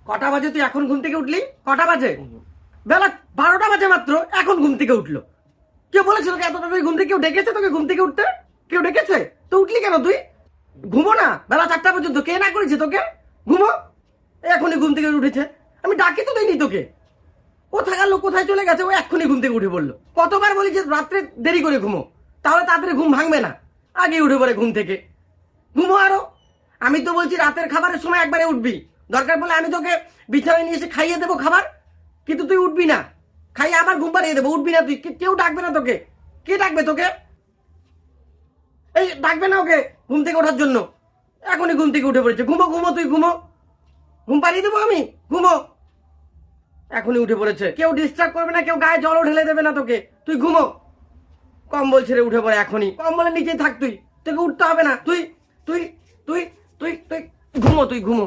কটা বাজে তুই এখন ঘুম থেকে উঠলি? কটা বাজে? বেলা 12টা বাজে মাত্র, এখন ঘুম থেকে উঠলো। কেউ বলেছে তোকে এত তাড়াতাড়ি ঘুম থেকে? কেউ ডেকেছে তোকে ঘুম থেকে উঠতে? কেউ ডেকেছে? তো উঠলি কেন তুই? ঘুমো না বেলা 4টা পর্যন্ত, কে না করেছে তোকে? ঘুমো। এখনই ঘুম থেকে উঠেছে, আমি ডাকি তো দেয়নি তোকে। কোথায় গেল, কোথায় চলে গেছে? ও এক্ষুনি ঘুম থেকে উঠে পড়লো। কতবার বলি যে রাত্রে দেরি করে ঘুমো, তাহলে তাড়াতাড়ি ঘুম ভাঙবে না। আগে উঠে পড়ে ঘুম থেকে। ঘুমো আরো। আমি তো বলছি রাতের খাবারের সময় একবারে উঠবি, দরকার পড়লে আমি তোকে বিছানায় নিয়ে এসে খাইয়ে দেবো খাবার, কিন্তু তুই উঠবি না। খাইয়ে আবার ঘুম পাড়িয়ে দেবো, উঠবি না তুই। কেউ ডাকবে না তোকে। কে ডাকবে তোকে? এই ডাকবে না ওকে ঘুম থেকে ওঠার জন্য। এখনই ঘুম থেকে উঠে পড়েছে। ঘুমো ঘুমো, তুই ঘুমো। ঘুম পাড়িয়ে দেবো আমি, ঘুমো। এখনই উঠে পড়েছে, কেউ ডিস্টার্ব করবে না, কেউ গায়ে জলও ঢেলে দেবে না তোকে। তুই ঘুমো। কম্বল ছেড়ে উঠে পড়ে এখনই, কম্বলের নিচেই থাক তুই, তোকে উঠতে হবে না। তুই তুই তুই তুই তুই ঘুমো, তুই ঘুমো।